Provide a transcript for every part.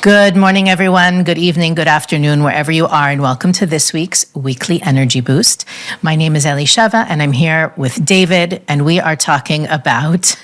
Good morning, everyone. Good evening, good afternoon, wherever you are, and welcome to this week's Weekly Energy Boost. My name is Elisheva, and I'm here with David, and we are talking about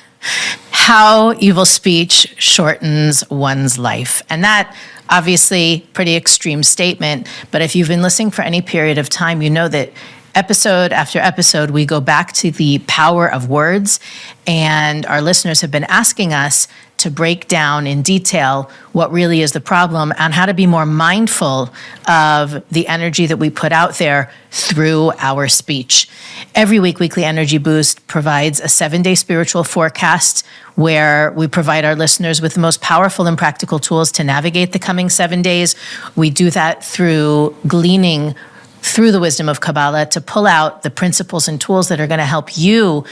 how evil speech shortens one's life. And that, obviously, pretty extreme statement, but if you've been listening for any period of time, you know that episode after episode, we go back to the power of words, and our listeners have been asking us to break down in detail what really is the problem and how to be more mindful of the energy that we put out there through our speech. Every week, Weekly Energy Boost provides a 7-day spiritual forecast where we provide our listeners with the most powerful and practical tools to navigate the coming 7 days. We do that through gleaning through the wisdom of Kabbalah to pull out the principles and tools that are going to help you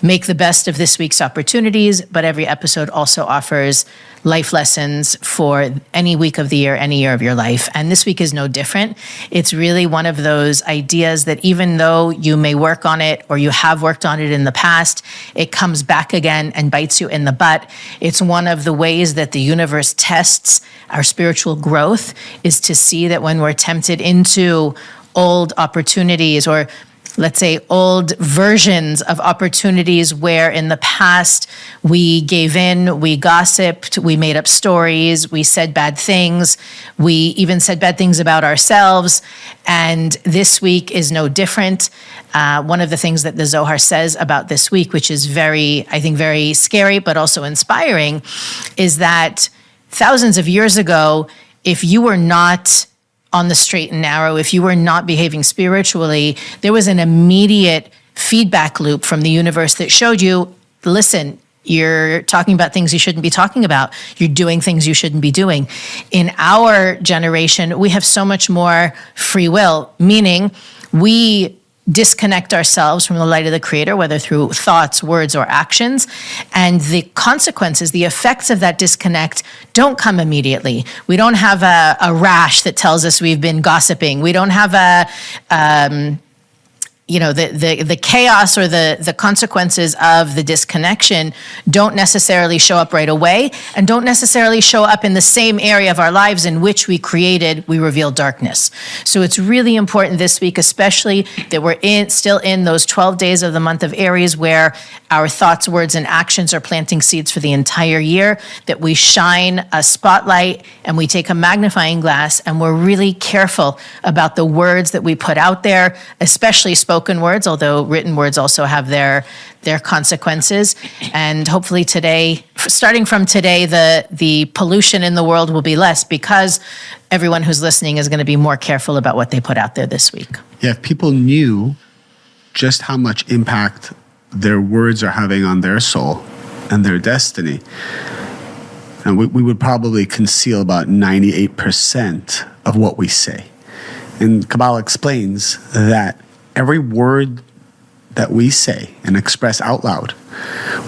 make the best of this week's opportunities. But every episode also offers life lessons for any week of the year, any year of your life. And this week is no different. It's really one of those ideas that even though you may work on it or you have worked on it in the past, it comes back again and bites you in the butt. It's one of the ways that the universe tests our spiritual growth, is to see that when we're tempted into old opportunities, or let's say old versions of opportunities where in the past we gave in, we gossiped, we made up stories, we said bad things, we even said bad things about ourselves. And this week is no different. One of the things that the Zohar says about this week, which is very scary, but also inspiring, is that thousands of years ago, if you were not on the straight and narrow, if you were not behaving spiritually, there was an immediate feedback loop from the universe that showed you, listen, you're talking about things you shouldn't be talking about. You're doing things you shouldn't be doing. In our generation, we have so much more free will, meaning we disconnect ourselves from the light of the Creator, whether through thoughts, words, or actions. And the consequences, the effects of that disconnect don't come immediately. We don't have a rash that tells us we've been gossiping. We don't have the chaos or the consequences of the disconnection don't necessarily show up right away, and don't necessarily show up in the same area of our lives in which we revealed darkness. So it's really important this week, especially that we're still in those 12 days of the month of Aries, where our thoughts, words, and actions are planting seeds for the entire year, that we shine a spotlight and we take a magnifying glass and we're really careful about the words that we put out there, especially spoken words, although written words also have their consequences. And hopefully today, starting from today, the pollution in the world will be less, because everyone who's listening is going to be more careful about what they put out there this week. Yeah, if people knew just how much impact their words are having on their soul and their destiny, and we would probably conceal about 98% of what we say. And Kabbalah explains that every word that we say and express out loud,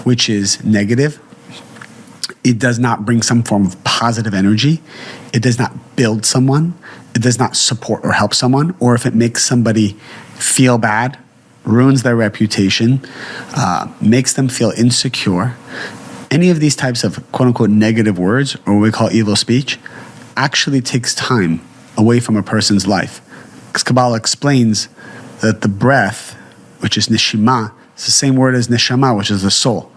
which is negative, it does not bring some form of positive energy, it does not build someone, it does not support or help someone, or if it makes somebody feel bad, ruins their reputation, makes them feel insecure, any of these types of quote-unquote negative words, or what we call evil speech, actually takes time away from a person's life. Because Kabbalah explains that the breath, which is neshima, is the same word as neshama, which is the soul.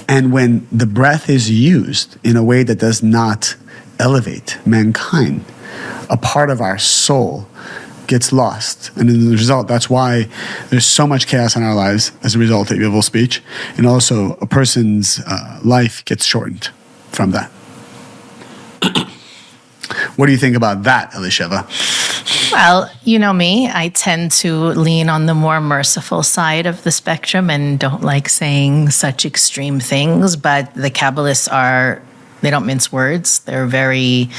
And when the breath is used in a way that does not elevate mankind, a part of our soul gets lost. And as a result, that's why there's so much chaos in our lives as a result of evil speech. And also, a person's life gets shortened from that. What do you think about that, Elisheva? Well, you know me, I tend to lean on the more merciful side of the spectrum and don't like saying such extreme things, but the Kabbalists they don't mince words. They're very...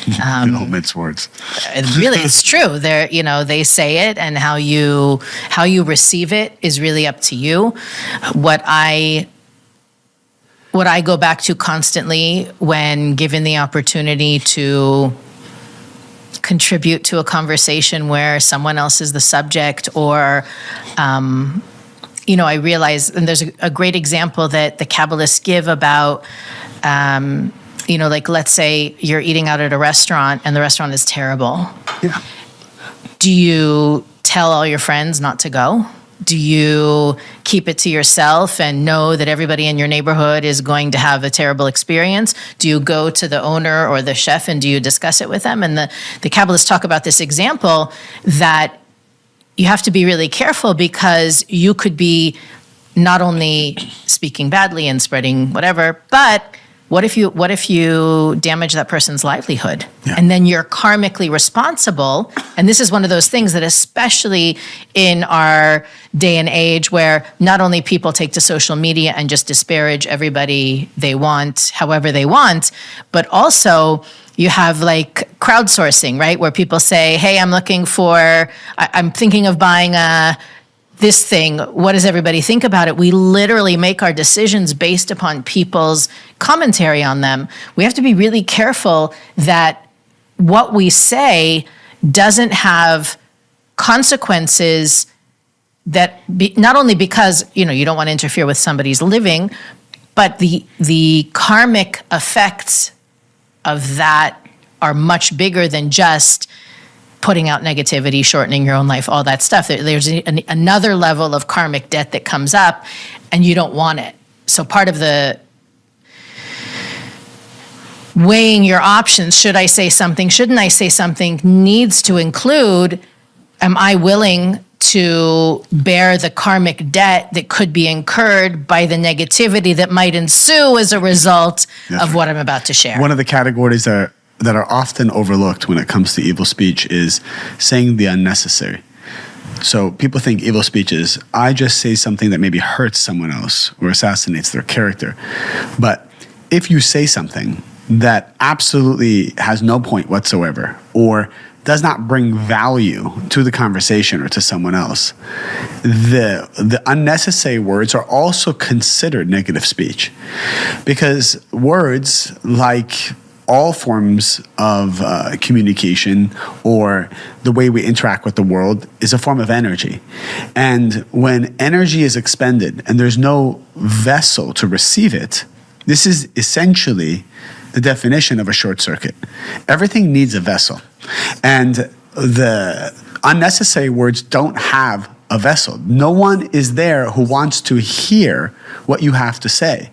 they don't mince words. Really, it's true. They say it, and how you receive it is really up to you. What I go back to constantly when given the opportunity to contribute to a conversation where someone else is the subject, or I realize, and there's a great example that the Kabbalists give about like let's say you're eating out at a restaurant and the restaurant is terrible. Yeah. Do you tell all your friends not to go? Do you keep it to yourself and know that everybody in your neighborhood is going to have a terrible experience? Do you go to the owner or the chef and do you discuss it with them? And the Kabbalists talk about this example that you have to be really careful because you could be not only speaking badly and spreading whatever, but what if you damage that person's livelihood? Yeah. And then you're karmically responsible. And this is one of those things that especially in our day and age where not only people take to social media and just disparage everybody they want, however they want, but also you have like crowdsourcing, right? Where people say, hey, I'm thinking of buying this thing. What does everybody think about it? We literally make our decisions based upon people's commentary on them. We have to be really careful that what we say doesn't have consequences not only because, you don't want to interfere with somebody's living, but the karmic effects of that are much bigger than just putting out negativity, shortening your own life, all that stuff. There's another level of karmic debt that comes up and you don't want it. So part of the weighing your options, should I say something, shouldn't I say something, needs to include, am I willing to bear the karmic debt that could be incurred by the negativity that might ensue as a result of what I'm about to share? One of the categories that are often overlooked when it comes to evil speech is saying the unnecessary. So people think evil speech is, I just say something that maybe hurts someone else or assassinates their character. But if you say something that absolutely has no point whatsoever or does not bring value to the conversation or to someone else, the unnecessary words are also considered negative speech. Because words, like all forms of communication or the way we interact with the world, is a form of energy. And when energy is expended and there's no vessel to receive it, this is essentially the definition of a short circuit. Everything needs a vessel. And the unnecessary words don't have a vessel. No one is there who wants to hear what you have to say.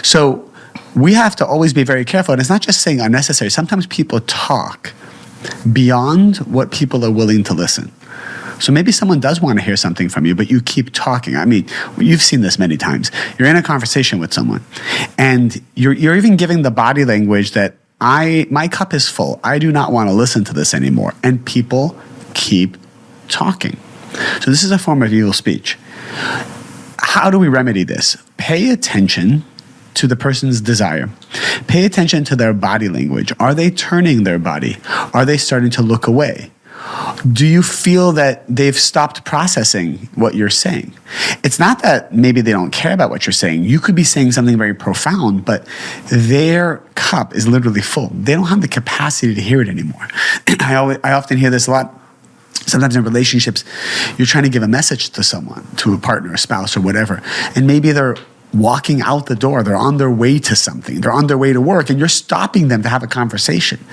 So we have to always be very careful. And it's not just saying unnecessary. Sometimes people talk beyond what people are willing to listen. So maybe someone does want to hear something from you, but you keep talking. I mean, you've seen this many times. You're in a conversation with someone, and you're even giving the body language that my cup is full. I do not want to listen to this anymore. And people keep talking. So this is a form of evil speech. How do we remedy this? Pay attention to the person's desire. Pay attention to their body language. Are they turning their body? Are they starting to look away? Do you feel that they've stopped processing what you're saying? It's not that maybe they don't care about what you're saying. You could be saying something very profound, but their cup is literally full. They don't have the capacity to hear it anymore. I often hear this a lot. Sometimes in relationships, you're trying to give a message to someone, to a partner, a spouse, or whatever, and maybe they're walking out the door. They're on their way to something. They're on their way to work, and you're stopping them to have a conversation.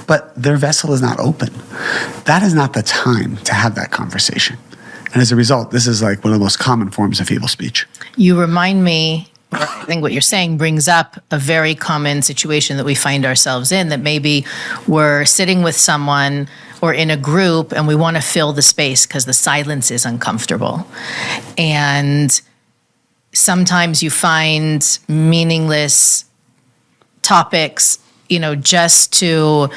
But their vessel is not open. That is not the time to have that conversation. And as a result, this is like one of the most common forms of evil speech. You remind me, or I think what you're saying brings up a very common situation that we find ourselves in, that maybe we're sitting with someone or in a group and we want to fill the space because the silence is uncomfortable. And sometimes you find meaningless topics, just to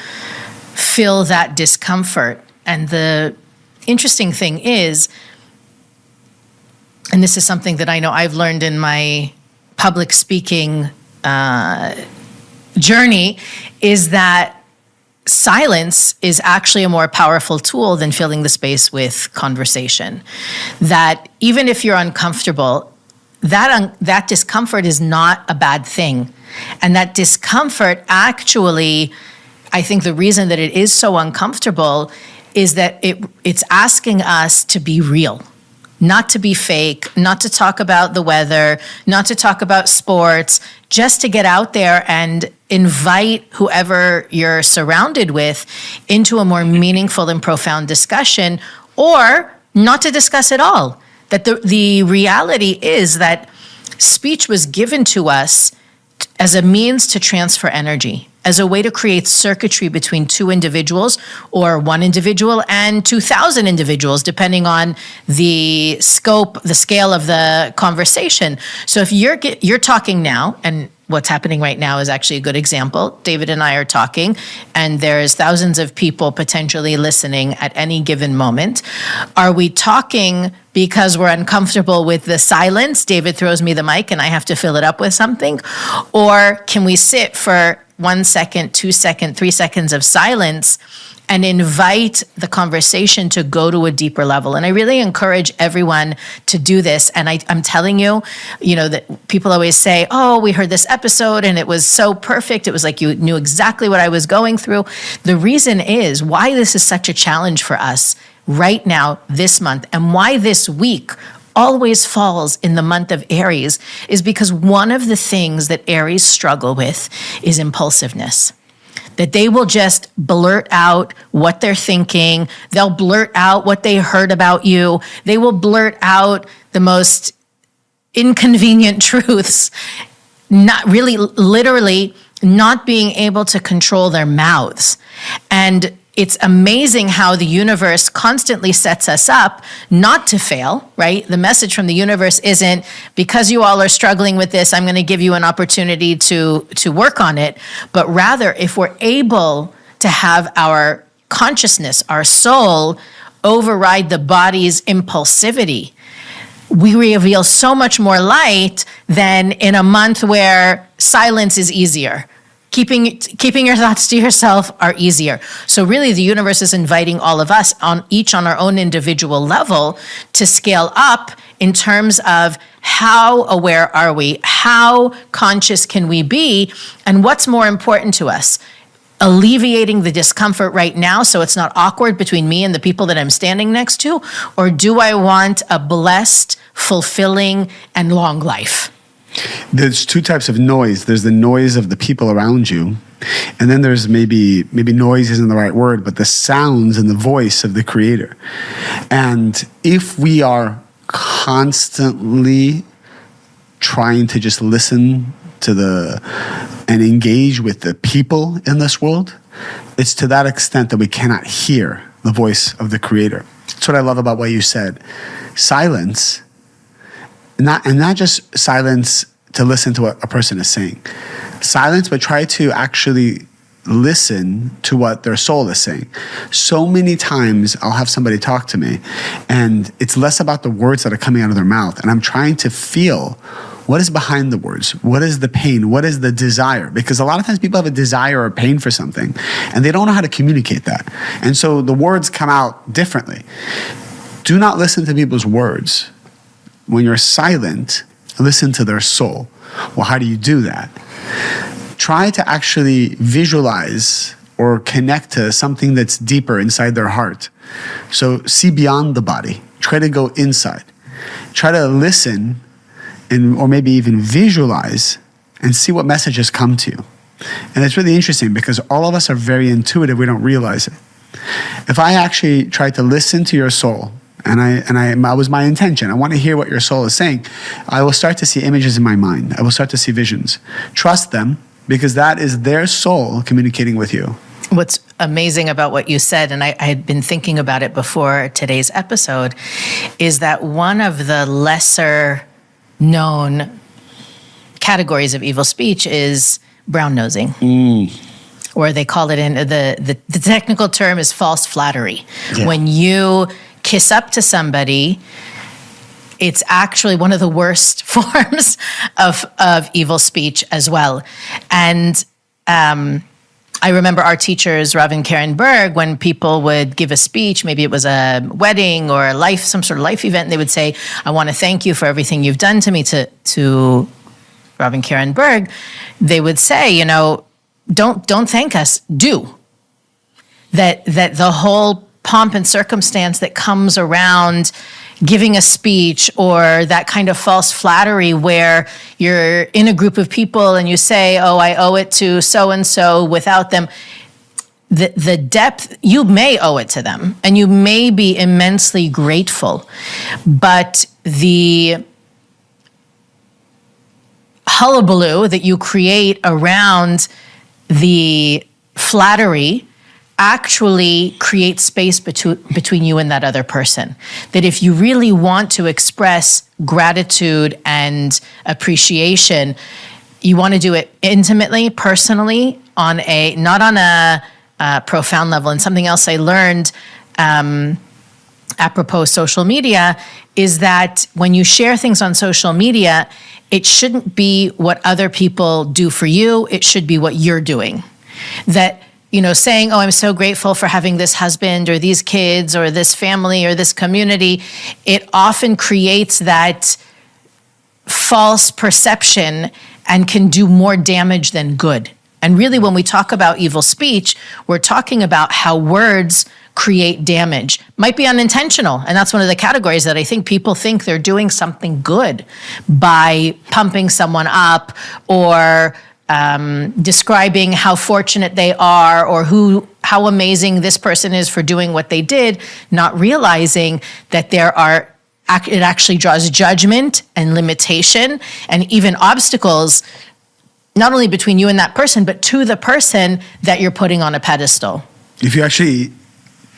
fill that discomfort. And the interesting thing is, and this is something that I know I've learned in my public speaking journey, is that silence is actually a more powerful tool than filling the space with conversation. That even if you're uncomfortable, that discomfort is not a bad thing. And that discomfort actually, I think the reason that it is so uncomfortable is that it's asking us to be real, not to be fake, not to talk about the weather, not to talk about sports, just to get out there and invite whoever you're surrounded with into a more meaningful and profound discussion, or not to discuss at all. That the reality is that speech was given to us as a means to transfer energy, as a way to create circuitry between two individuals or one individual and 2,000 individuals, depending on the scope, the scale of the conversation. So if you're talking now, and what's happening right now is actually a good example. David and I are talking, and there's thousands of people potentially listening at any given moment. Are we talking because we're uncomfortable with the silence? David throws me the mic and I have to fill it up with something. Or can we sit for 1 second, 2 seconds, 3 seconds of silence and invite the conversation to go to a deeper level? And I really encourage everyone to do this. And I'm telling you, that people always say, oh, we heard this episode and it was so perfect. It was like you knew exactly what I was going through. The reason is why this is such a challenge for us right now, this month, and why this week always falls in the month of Aries is because one of the things that Aries struggle with is impulsiveness. That they will just blurt out what they're thinking. They'll blurt out what they heard about you. They will blurt out the most inconvenient truths, not really, literally not being able to control their mouths. And it's amazing how the universe constantly sets us up not to fail, right? The message from the universe isn't, because you all are struggling with this, I'm going to give you an opportunity to work on it. But rather, if we're able to have our consciousness, our soul, override the body's impulsivity, we reveal so much more light than in a month where silence is easier. Keeping your thoughts to yourself are easier. So really the universe is inviting all of us on our own individual level to scale up in terms of how aware are we, how conscious can we be, and what's more important to us. Alleviating the discomfort right now so it's not awkward between me and the people that I'm standing next to, or do I want a blessed, fulfilling, and long life? There's two types of noise. There's the noise of the people around you, and then there's maybe noise isn't the right word, but the sounds and the voice of the creator. And if we are constantly trying to just listen to and engage with the people in this world, it's to that extent that we cannot hear the voice of the creator. That's what I love about what you said. Silence. Not just silence to listen to what a person is saying. Silence, but try to actually listen to what their soul is saying. So many times I'll have somebody talk to me and it's less about the words that are coming out of their mouth. And I'm trying to feel what is behind the words. What is the pain? What is the desire? Because a lot of times people have a desire or pain for something and they don't know how to communicate that. And so the words come out differently. Do not listen to people's words. When you're silent, listen to their soul. Well, how do you do that? Try to actually visualize or connect to something that's deeper inside their heart. So see beyond the body. Try to go inside. Try to listen or maybe even visualize and see what messages come to you. And it's really interesting because all of us are very intuitive. We don't realize it. If I actually try to listen to your soul, and that was my intention. I want to hear what your soul is saying. I will start to see images in my mind. I will start to see visions. Trust them because that is their soul communicating with you. What's amazing about what you said, and I had been thinking about it before today's episode, is that one of the lesser known categories of evil speech is brown nosing. Or they call it in the technical term is false flattery. Yeah. When you kiss up to somebody, it's actually one of the worst forms of evil speech as well. And I remember our teachers, Rav and Karen Berg, when people would give a speech, maybe it was a wedding or some sort of life event, and they would say, I want to thank you for everything you've done to me, to Rav and Karen Berg. They would say, don't thank us, do. That the whole pomp and circumstance that comes around giving a speech or that kind of false flattery where you're in a group of people and you say, oh, I owe it to so-and-so without them. The depth, you may owe it to them and you may be immensely grateful, but the hullabaloo that you create around the flattery actually creates space between you and that other person. That if you really want to express gratitude and appreciation, you want to do it intimately, personally, not on a profound level. And something else I learned apropos social media is that when you share things on social media, it shouldn't be what other people do for you. It should be what you're doing. That, saying, oh, I'm so grateful for having this husband or these kids or this family or this community, it often creates that false perception and can do more damage than good. And really, when we talk about evil speech, we're talking about how words create damage. Might be unintentional, and that's one of the categories that I think people think they're doing something good by pumping someone up or describing how fortunate they are or how amazing this person is for doing what they did, not realizing that it actually draws judgment and limitation and even obstacles, not only between you and that person, but to the person that you're putting on a pedestal. If you actually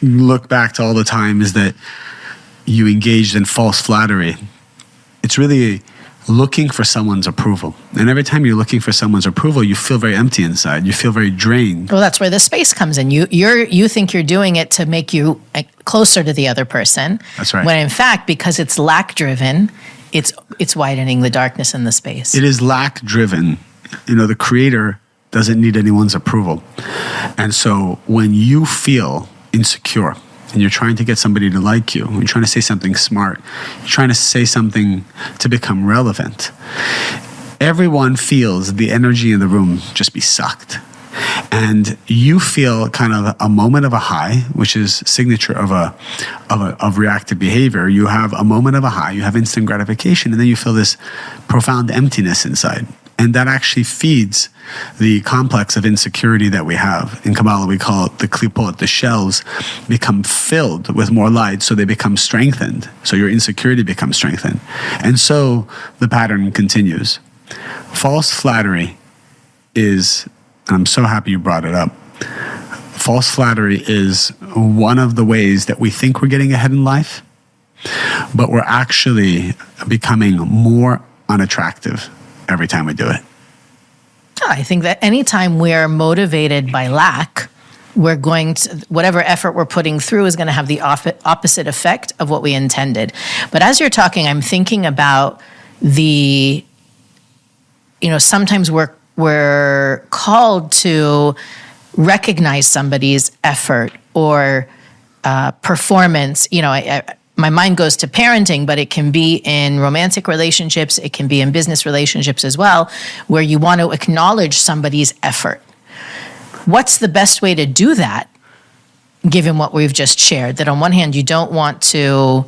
look back to all the times that you engaged in false flattery, it's really looking for someone's approval. And every time you're looking for someone's approval, you feel very empty inside. You feel very drained. Well, that's where the space comes in. You think you're doing it to make you closer to the other person. That's right. When in fact, because it's lack-driven, it's widening the darkness in the space. It is lack-driven. The Creator doesn't need anyone's approval. And so when you feel insecure and you're trying to get somebody to like you, you're trying to say something smart, you're trying to say something to become relevant, everyone feels the energy in the room just be sucked. And you feel kind of a moment of a high, which is signature of reactive behavior. You have a moment of a high, you have instant gratification, and then you feel this profound emptiness inside. And that actually feeds the complex of insecurity that we have. In Kabbalah, we call it the klipot, the shells become filled with more light, so they become strengthened. So your insecurity becomes strengthened. And so the pattern continues. False flattery is, and I'm so happy you brought it up, false flattery is one of the ways that we think we're getting ahead in life, but we're actually becoming more unattractive every time we do it. I think that anytime we're motivated by lack, we're going to, whatever effort we're putting through is going to have the opposite effect of what we intended. But as you're talking, I'm thinking about sometimes we're called to recognize somebody's effort or performance. My mind goes to parenting, but it can be in romantic relationships, it can be in business relationships as well, where you want to acknowledge somebody's effort. What's the best way to do that, given what we've just shared? That on one hand, you don't want to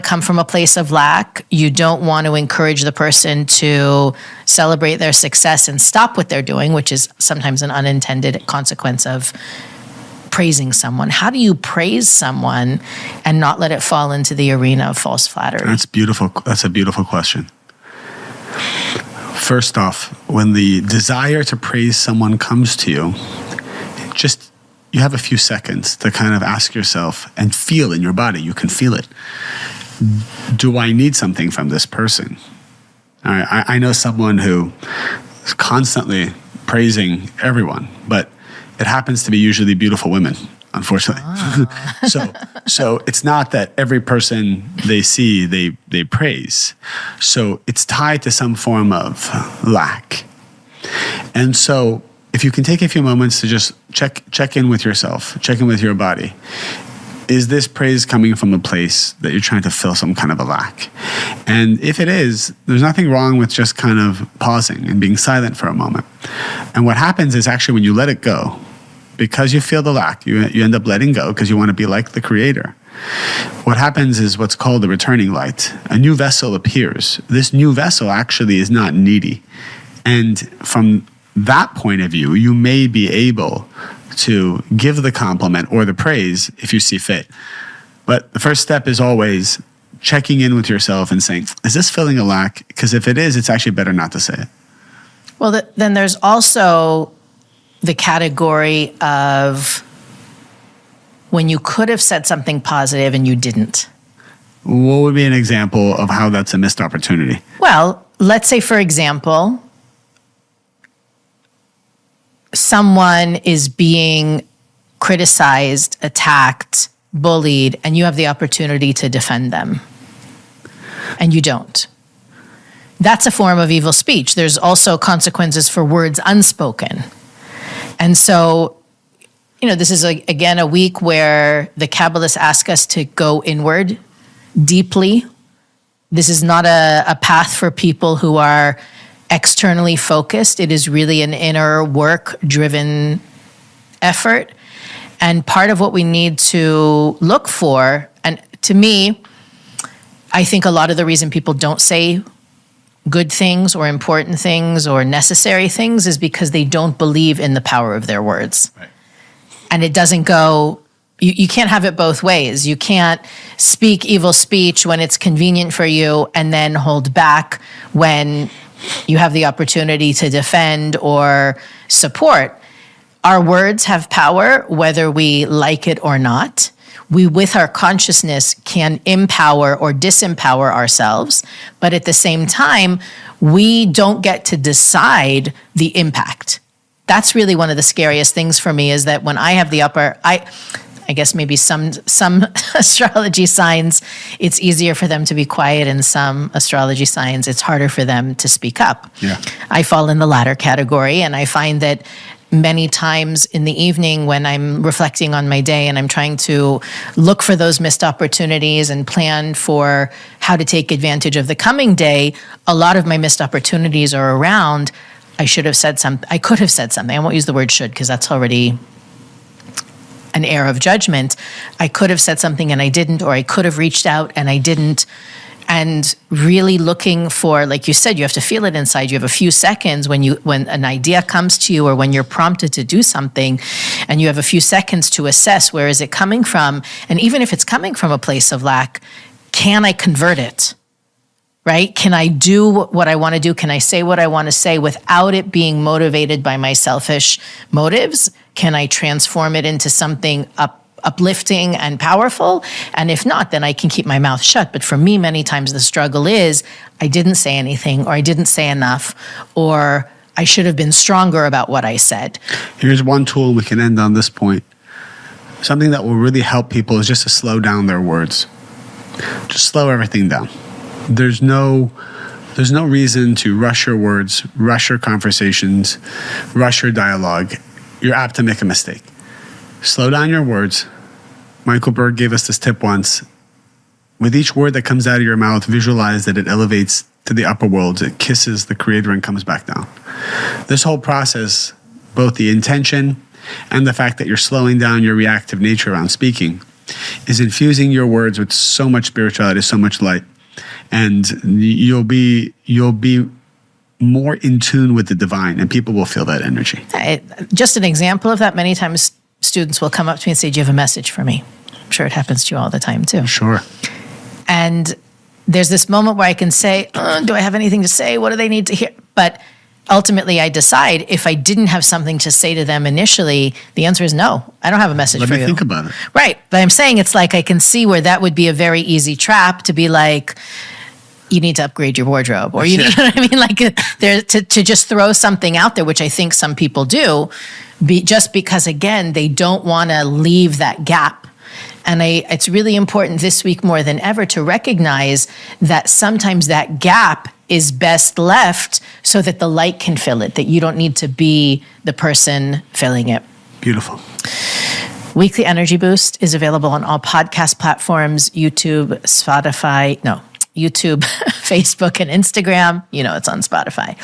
come from a place of lack. You don't want to encourage the person to celebrate their success and stop what they're doing, which is sometimes an unintended consequence of praising someone. How do you praise someone and not let it fall into the arena of false flattery? That's beautiful. That's a beautiful question. First off, when the desire to praise someone comes to you, you have a few seconds to kind of ask yourself and feel in your body, you can feel it. Do I need something from this person? All right, I know someone who is constantly praising everyone, but it happens to be usually beautiful women, unfortunately. So it's not that every person they see, they praise. So it's tied to some form of lack. And so if you can take a few moments to just check in with yourself, check in with your body. Is this praise coming from a place that you're trying to fill some kind of a lack? And if it is, there's nothing wrong with just kind of pausing and being silent for a moment. And what happens is actually when you let it go, because you feel the lack, you end up letting go because you want to be like the Creator. what happens is what's called the returning light. A new vessel appears. This new vessel actually is not needy. And from that point of view, you may be able to give the compliment or the praise if you see fit. But the first step is always checking in with yourself and saying, is this filling a lack? Because if it is, it's actually better not to say it. Well, then there's also the category of when you could have said something positive and you didn't. What would be an example of how that's a missed opportunity? Well, let's say, for example, someone is being criticized, attacked, bullied, and you have the opportunity to defend them, and you don't. That's a form of evil speech. There's also consequences for words unspoken. And so, this is, again, a week where the Kabbalists ask us to go inward deeply. This is not a path for people who are externally focused. It is really an inner work-driven effort. And part of what we need to look for, and to me, I think a lot of the reason people don't say good things or important things or necessary things is because they don't believe in the power of their words. Right. And it doesn't go, you can't have it both ways. You can't speak evil speech when it's convenient for you and then hold back when you have the opportunity to defend or support. Our words have power, whether we like it or not. We, with our consciousness, can empower or disempower ourselves. But at the same time, we don't get to decide the impact. That's really one of the scariest things for me, is that when I have the I guess maybe some astrology signs, it's easier for them to be quiet, and some astrology signs, it's harder for them to speak up. Yeah. I fall in the latter category, and I find that many times in the evening when I'm reflecting on my day and I'm trying to look for those missed opportunities and plan for how to take advantage of the coming day, a lot of my missed opportunities are around, I should have said something, I could have said something. I won't use the word should because that's already an air of judgment. I could have said something and I didn't, or I could have reached out and I didn't. And really looking for, like you said, you have to feel it inside. You have a few seconds when an idea comes to you or when you're prompted to do something, and you have a few seconds to assess where is it coming from. And even if it's coming from a place of lack, can I convert it? Right? Can I do what I want to do? Can I say what I want to say without it being motivated by my selfish motives? Can I transform it into something uplifting and powerful? And if not, then I can keep my mouth shut. But for me, many times the struggle is I didn't say anything, or I didn't say enough, or I should have been stronger about what I said. Here's one tool we can end on this point. Something that will really help people is just to slow down their words. Just slow everything down. There's no reason to rush your words, rush your conversations, rush your dialogue. You're apt to make a mistake. Slow down your words. Michael Berg gave us this tip once. With each word that comes out of your mouth, visualize that it elevates to the upper worlds. It kisses the Creator and comes back down. This whole process, both the intention and the fact that you're slowing down your reactive nature around speaking, is infusing your words with so much spirituality, so much light. And you'll be more in tune with the divine, and people will feel that energy. Just an example of that, many times students will come up to me and say, do you have a message for me? I'm sure it happens to you all the time too. Sure. And there's this moment where I can say, do I have anything to say? What do they need to hear? But ultimately I decide, if I didn't have something to say to them initially, the answer is no, I don't have a message for you. Let me think about it. Right. But I'm saying it's like I can see where that would be a very easy trap to be like, you need to upgrade your wardrobe, or you know what I mean? Like to just throw something out there, which I think some people do, just because, again, they don't want to leave that gap. And it's really important this week more than ever to recognize that sometimes that gap is best left so that the light can fill it, that you don't need to be the person filling it. Beautiful. Weekly Energy Boost is available on all podcast platforms, YouTube, Facebook, and Instagram. It's on Spotify.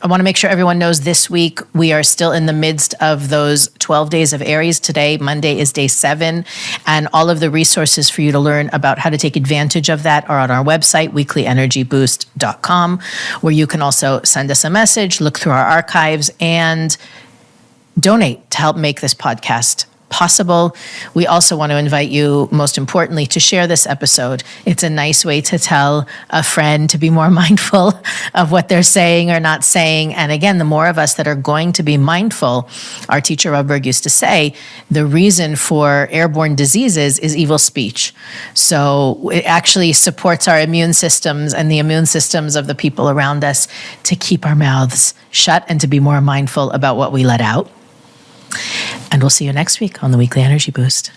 I want to make sure everyone knows this week we are still in the midst of those 12 days of Aries. Today, Monday, is day 7. And all of the resources for you to learn about how to take advantage of that are on our website, weeklyenergyboost.com, where you can also send us a message, look through our archives, and donate to help make this podcast possible. We also want to invite you, most importantly, to share this episode. It's a nice way to tell a friend to be more mindful of what they're saying or not saying. And again, the more of us that are going to be mindful, our teacher Rubberg used to say, the reason for airborne diseases is evil speech. So it actually supports our immune systems and the immune systems of the people around us to keep our mouths shut and to be more mindful about what we let out. And we'll see you next week on the Weekly Energy Boost.